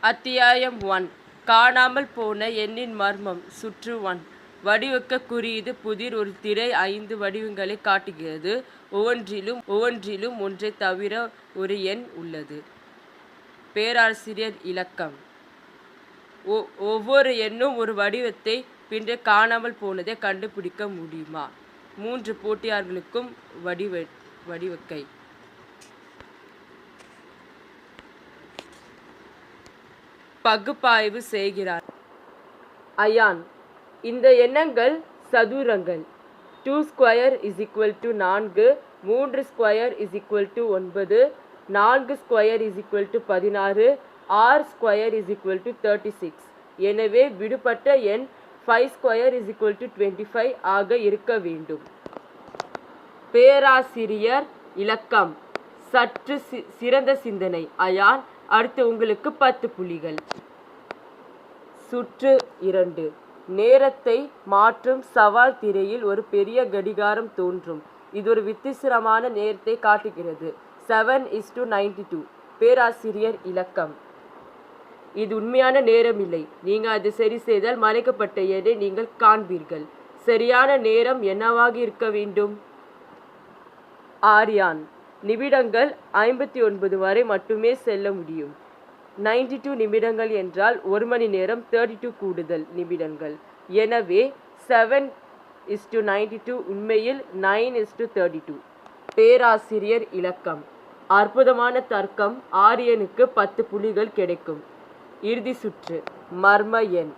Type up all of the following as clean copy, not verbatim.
அத்தியாயம் 1. காணாமல் போன எண்ணின் மர்மம். சுற்று 1. வடிவக்க குறியீடு புதிர் ஒரு திரை 5 வடிவங்களை காட்டுகிறது. ஒவ்வொன்றிலும் ஒன்றை தவிர ஒரு எண் உள்ளது. பேராசிரியர் இலக்கம். ஒவ்வொரு எண்ணும் ஒரு வடிவத்தை பின்பு காணாமல் போனதை கண்டுபிடிக்க முடியுமா? 3 போட்டியாளர்களுக்கும் வடிவக்கை. பகுப்பாய்வு செய்கிறார். அயான். இந்த எண்ணங்கள் சதுரங்கள். 2 ஸ்கொயர் = 4, 3 ஸ்கொயர் = 9, 4 ஸ்கொயர் = 16, 6 ஸ்கொயர் = 36. எனவே விடுபட்ட எண் 5 ஸ்கொயர் = 25 ஆக இருக்க வேண்டும். பேராசிரியர் இலக்கம். சற்று சிறந்த சிந்தனை. அயான். அடுத்து உங்களுக்கு 10 புள்ளிகள். சுற்று 2. நேரத்தை மாற்றும் சவால் திரையில் ஒரு பெரிய கடிகாரம் தோன்றும். இது ஒரு விசித்திரமான நேரத்தை காட்டுகிறது. 7:92. பேராசிரியர் இலக்கம். இது உண்மையான நேரம் இல்லை. நீங்கள் அது சரி செய்தால் மறைக்கப்பட்ட எண்ணை நீங்கள் காண்பீர்கள். சரியான நேரம் என்னவாக இருக்க வேண்டும்? ஆரியான். நிமிடங்கள் 59 வரை மட்டுமே செல்ல முடியும். 92 நிமிடங்கள் என்றால் 1 மணி நேரம் 32 கூடுதல் நிமிடங்கள். எனவே 7:92 உண்மையில் 9:32. பேராசிரியர் இலக்கம். அற்புதமான தர்க்கம். ஆரியனுக்கு 10 புள்ளிகள் கிடைக்கும். இறுதி சுற்று. மர்ம எண்.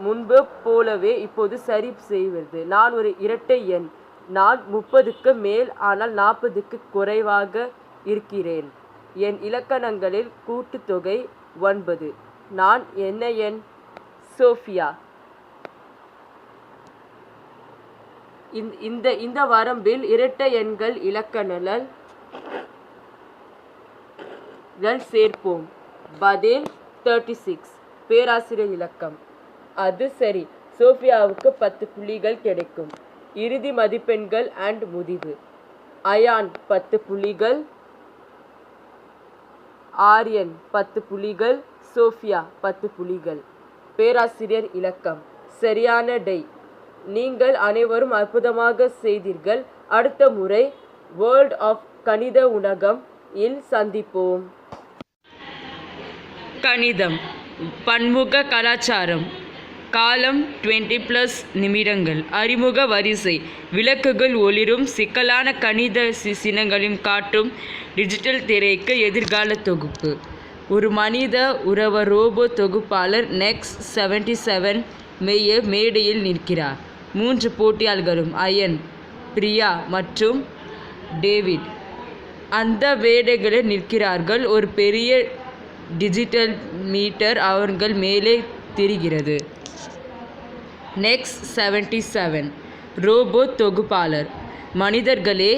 முன்பு போலவே இப்போது சரி செய்வது. நான் ஒரு இரட்டை எண். நான் 30க்கு மேல் ஆனால் 40க்கு குறைவாக இருக்கிறேன். என் இலக்கணங்களில் கூட்டுத்தொகை 9. நான் என்ன எண்? சோஃபியா. இந்த வரம்பில் இரட்டை எண்கள் இலக்கணங்கள் சேர்ப்போம். பதில் 36. பேராசிரியர் இலக்கம். அது சரி. சோஃபியாவுக்கு 10 புள்ளிகள் கிடைக்கும். இறுதி மதிப்பெண்கள் அண்ட் முடிவு. அயான் 10 புள்ளிகள், ஆரியன் 10 புள்ளிகள், சோஃபியா 10 புள்ளிகள். பேராசிரியர் இலக்கம். சரியான டை. நீங்கள் அனைவரும் அற்புதமாக செய்தீர்கள். அடுத்த முறை வேர்ல்ட் ஆஃப் கணித உலகம் இல் சந்திப்போம். கணிதம். பன்முக கலாச்சாரம். காலம் 20+ நிமிடங்கள். அறிமுக வரிசை. விளக்குகள் ஒளிரும் சிக்கலான கணித சின்னங்களையும் காட்டும் டிஜிட்டல் திரைக்கு எதிர்கால தொகுப்பு. ஒரு மனித உறவ ரோபோ தொகுப்பாளர் நெக்ஸ் 77 மேடையில் நிற்கிறார். 3 போட்டியாளர்களும் அயன், பிரியா மற்றும் டேவிட் அந்த மேடைகளில் நிற்கிறார்கள். ஒரு பெரிய டிஜிட்டல் மீட்டர் அவர்கள் மேலே தெரிகிறது. நெக்ஸ் 77 ரோபோ தொகுப்பாளர். மனிதர்களே,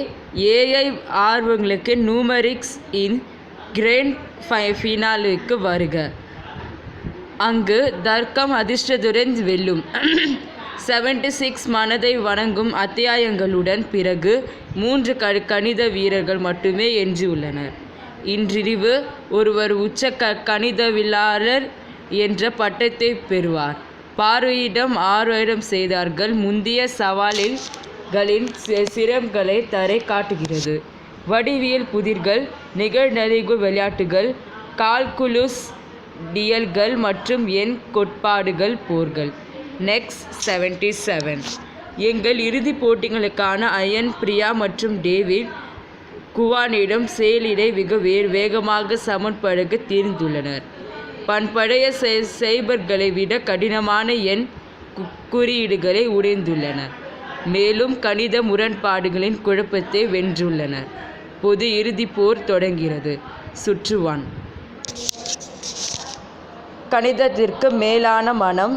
ஏஐ ஆர்வங்களுக்கு நியூமரிக்ஸ் இன் கிராண்ட் ஃபினாலுக்கு வருக. அங்கு தர்க்கம் அதிர்ஷ்டத்துடன் வெல்லும். 76 மனதை வணங்கும் அத்தியாயங்களுடன் பிறகு 3 கணித வீரர்கள் மட்டுமே எஞ்சியுள்ளனர். இன்றிரவு ஒருவர் உச்ச கணிதவியலாளர் என்ற பட்டத்தை பெறுவார். பார்வையிடம் ஆர்வம் செய்தார்கள். முந்தைய சவால்களின் சிரமங்களை தரை காட்டுகிறது. வடிவியல் புதிர்கள், நிகழ்நிகழ்வு விளையாட்டுகள், கால்குலஸ் டியல்கள் மற்றும் எண் கோட்பாடுகள் போர்கள். நெக்ஸ் 77. எங்கள் இறுதிப் போட்டிகளுக்கான அயன், பிரியா மற்றும் டேவிட் குவானிடம் செயலிடை மிக வேகமாக சமன்படுத்த தீர்ந்துள்ளனர். பண்படைய சைபர்களை விட கடினமான எண் குறியீடுகளை உடைந்துள்ளனர். மேலும் கணித முரண்பாடுகளின் குழப்பத்தை வென்றுள்ளனர். பொது இறுதிப் போர் தொடங்குகிறது. சுற்று 1. கணிதத்திற்கு மேலான மனம்.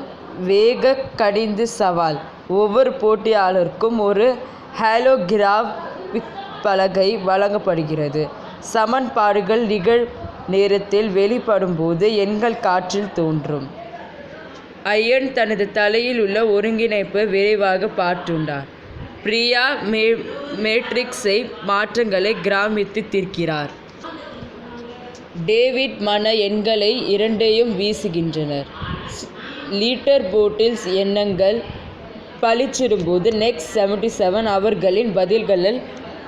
வேக கடிந்து சவால். ஒவ்வொரு போட்டியாளருக்கும் ஒரு ஹாலோகிராஃபிக் பலகை வழங்கப்படுகிறது. சமன்பாடுகள் நிகழ் நேரத்தில் வெளிப்படும் போது எண்கள் காற்றில் தோன்றும். அயன் தனது தலையில் உள்ள ஒருங்கிணைப்பை விரைவாக பார்த்துள்ளார். பிரியா மேட்ரிக்ஸை மாற்றங்களை கிராமித்து தீர்க்கிறார். டேவிட் மன எண்களை இரண்டையும் வீசுகின்றனர். லீட்டர் போட்டில்ஸ் எண்ணங்கள் பளிச்சிடும்போது நெக்ஸ்ட் 77 அவர்களின் பதில்களில்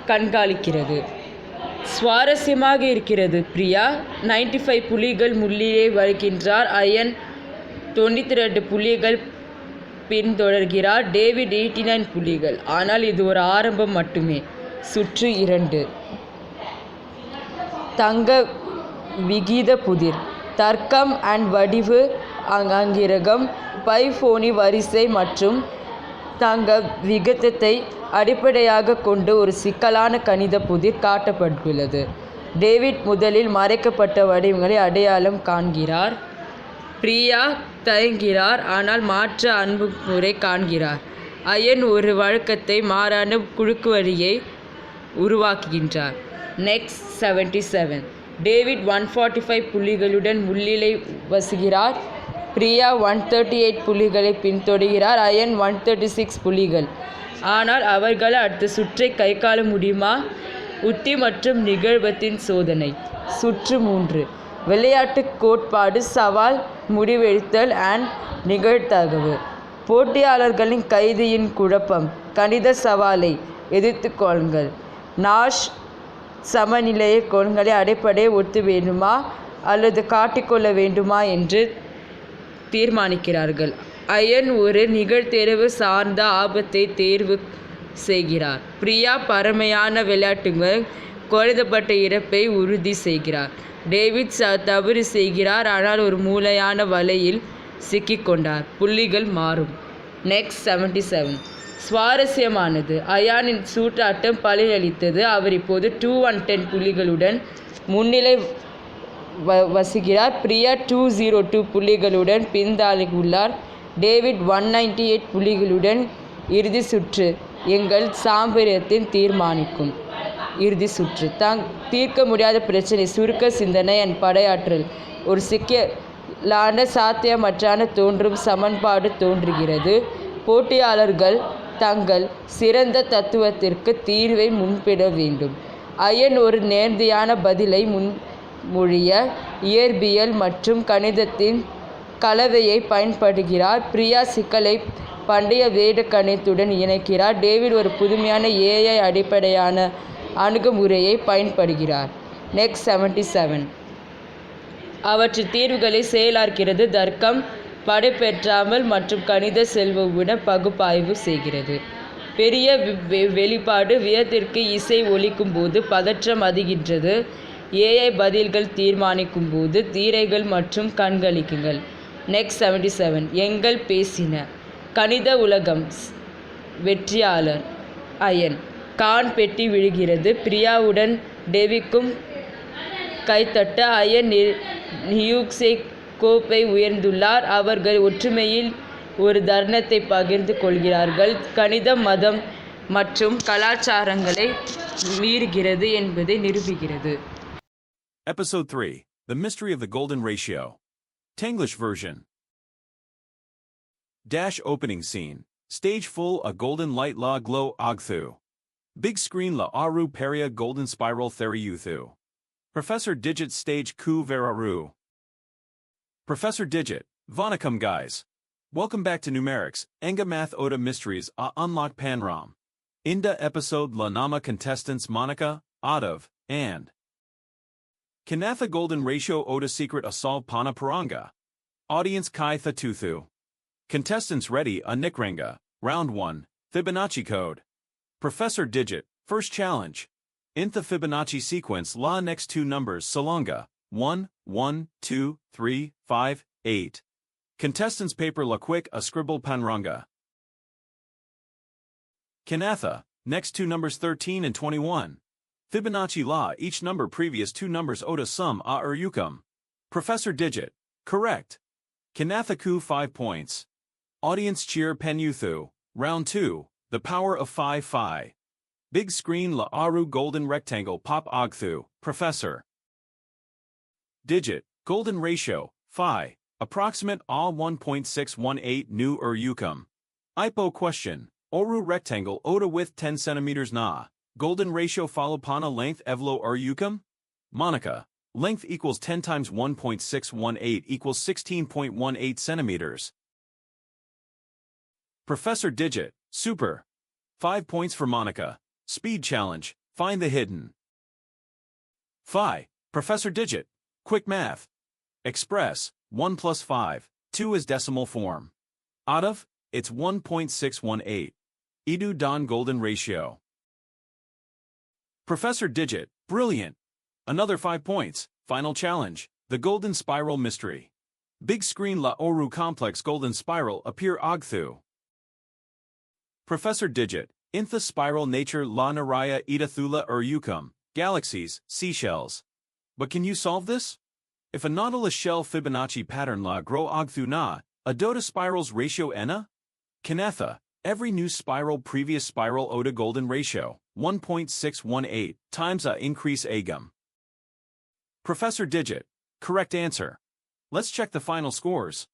கண்காணிக்கிறது. சுவாரஸ்யமாக இருக்கிறது. பிரியா 95 புள்ளிகள் முன்னிலை வகிக்கின்றார். அயன் 92 புள்ளிகள் பின்தொடர்கிறார். டேவிட் 89 புள்ளிகள். ஆனால் இது ஒரு ஆரம்பம் மட்டுமே. சுற்று 2. தங்க விகித புதிர், தர்க்கம் அண்ட் வடிவு அங்கிரகம், பைஃபோனி வரிசை மற்றும் தங்க விகிதத்தை அடிப்படையாக கொண்டு ஒரு சிக்கலான கணித புதிர் காட்டப்பட்டுள்ளது. டேவிட் முதலில் மறைக்கப்பட்ட வடிவங்களை அடையாளம் காண்கிறார். பிரியா தயங்குகிறார், ஆனால் மாற்று அணுகுமுறை காண்கிறார். அயன் ஒரு வழக்கத்தை மாறான குறுக்கு வழியை உருவாக்குகின்றார். நெக்ஸ்ட் 77 டேவிட் 145 புள்ளிகளுடன் முன்னிலை வகிக்கிறார். பிரியா 138 புள்ளிகளை பின்தொடர்கிறார். அயன் 136 புள்ளிகள். ஆனால் அவர்கள் அடுத்த சுற்றை கையாள முடியுமா? உத்தி மற்றும் நிகழ்வத்தின் சோதனை. சுற்று 3 விளையாட்டு கோட்பாடு, சவால், முடிவெடுத்தல் அண்ட் நிகழ்தகவு. போட்டியாளர்களின் கைதியின் குழப்பம், கணித சவாலை எதிர்த்துக்கொள்ளுங்கள். நாஷ் சமநிலையை கோள்களை அடிப்படை ஒத்து வேண்டுமா அல்லது காட்டிக்கொள்ள வேண்டுமா என்று தீர்மானிக்கிறார்கள். அயன் ஒரு நிகழ்தேர்வு சார்ந்த ஆபத்தை தேர்வு செய்கிறார். பிரியா பரமையான விளையாட்டுகள் குறைந்தப்பட்ட இறப்பை உறுதி செய்கிறார். டேவிட் தவறு செய்கிறார், ஆனால் ஒரு மூளையான வலையில் சிக்கிக்கொண்டார். புள்ளிகள் மாறும். நெக்ஸ்ட் 77 சுவாரஸ்யமானது. அயானின் சூட்டாட்டம் பலனளித்தது. அவர் இப்போது 210 புள்ளிகளுடன் முன்னிலை வசிக்கிறார். பிரியா 202 புள்ளிகளுடன் பின்தள்ளியுள்ளார். டேவிட் 198 புள்ளிகளுடன். இறுதி சுற்று எங்கள் சாம்பரியத்தின் தீர்மானிக்கும். இறுதி சுற்று தீர்க்க முடியாத பிரச்சனை, சுருக்க சிந்தனை அண்ட் படையாற்றல். ஒரு சிக்கலான சாத்தியமற்றான தோன்றும் சமன்பாடு தோன்றுகிறது. போட்டியாளர்கள் தங்கள் சிறந்த தத்துவத்திற்கு தீர்வை முன்பிட வேண்டும். அயன் ஒரு நேர்த்தியான பதிலை முன்மொழிய இயற்பியல் மற்றும் கணிதத்தின் கலவையை பயன்படுகிறார். பிரியா சிக்கலை பண்டைய வேத கணிதத்துடன் இணைக்கிறார். டேவிட் ஒரு புதுமையான AI அடிப்படையான அணுகுமுறையை பயன்படுகிறார். நெக்ஸ்ட் 77 அவற்றின் தீர்வுகளை செயலாக்கிறது. தர்க்கம் படைப்பெற்றாமல் மற்றும் கணித செல்வவுடன் பகுப்பாய்வு செய்கிறது. பெரிய வெளிப்பாடு வியத்திற்கு இசை ஒலிக்கும் போது பதற்றம் அதிகின்றது. AI பதில்கள் தீர்மானிக்கும் போது தீரைகள் மற்றும் கண்களிக்குங்கள். நெக்ஸ்ட் 77 எங்கள் பேசின. கணித உலகம் வெற்றியாளர் அயன். கான் பெட்டி விழுகிறது. பிரியாவுடன் டேவிக்கும் கைத்தட்ட. அயன் நியூக்ஸை கோப்பை உயர்ந்துள்ளார். அவர்கள் ஒற்றுமையில் ஒரு தருணத்தை பகிர்ந்து கொள்கிறார்கள். கணிதம் மதம் மற்றும் கலாச்சாரங்களை மீறுகிறது என்பதை நிரூபிக்கிறது. Episode 3 The Mystery of the Golden Ratio. Tanglish version. Dash opening scene. Stage full a golden light la glow ogthu. Big screen la aru peria golden spiral theriuthu. Professor Digit stage ku veraru. Professor Digit, Vanakkam guys. Welcome back to Numerics, Enga Math Oda Mysteries a Unlock Panram. Inda episode La Nama contestants Monica, Adav, and Kanatha Golden Ratio Oda Secret Asal Pana Paranga. Audience Kai Thatuthu. Contestants ready a Nikrenga, Round 1, Fibonacci Code. Professor Digit, first challenge. In the Fibonacci sequence la next two numbers Salonga, 1, 1, 2, 3, 5, 8. Contestants paper la quick a scribble panranga. Kanatha, next two numbers 13 and 21. Fibonacci la each number previous two numbers oda sum a yukum. Professor Digit, correct. Kanatha ku 5 points. Audience cheer Penyuthu, round 2, the power of 5 phi. Big screen la aru golden rectangle pop ogthu, Professor Digit, golden ratio, phi, approximate all 1.618 nu yukum. Ipo question, oru rectangle oda width 10 centimeters na, golden ratio follow pana length evlo yukum? Monica, Length equals 10 times 1.618 equals 16.18 centimeters. Professor Digit, super. 5 points for Monica. Speed challenge, find the hidden. Phi, Professor Digit, quick math. Express, 1 plus 5, 2 is decimal form. Out of, it's 1.618. Edu Don Golden ratio. Professor Digit, brilliant. Another 5 points, final challenge, the golden spiral mystery. Big screen La Oru complex golden spiral appear Ogthu. Professor Digit, Intha spiral nature La Naraya Itathula Yukum, galaxies, seashells. But can you solve this? If a Nautilus shell Fibonacci pattern La grow Ogthu na, a Dota spirals ratio Ena? Kanetha, every new spiral previous spiral Oda golden ratio, 1.618, times a increase agum. Professor Digit, correct answer. Let's check the final scores.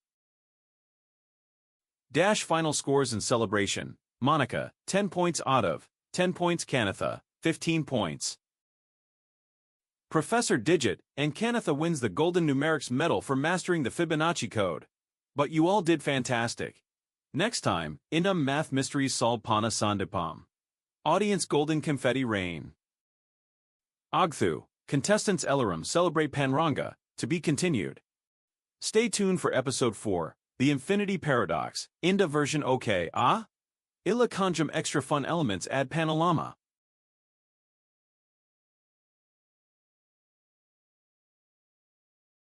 Dash final scores and celebration. Monica, 10 points out of, 10 points Kanetha, 15 points. Professor Digit and Kanetha wins the Golden Numerics medal for mastering the Fibonacci code. But you all did fantastic. Next time, Indum Math Mysteries Solve Pana Sandipam. Audience Golden Confetti Rain. Ogthu, contestants Elarum celebrate Panranga, to be continued. Stay tuned for episode 4, The Infinity Paradox, Inda version OK, Illa conjum extra fun elements add Panalama.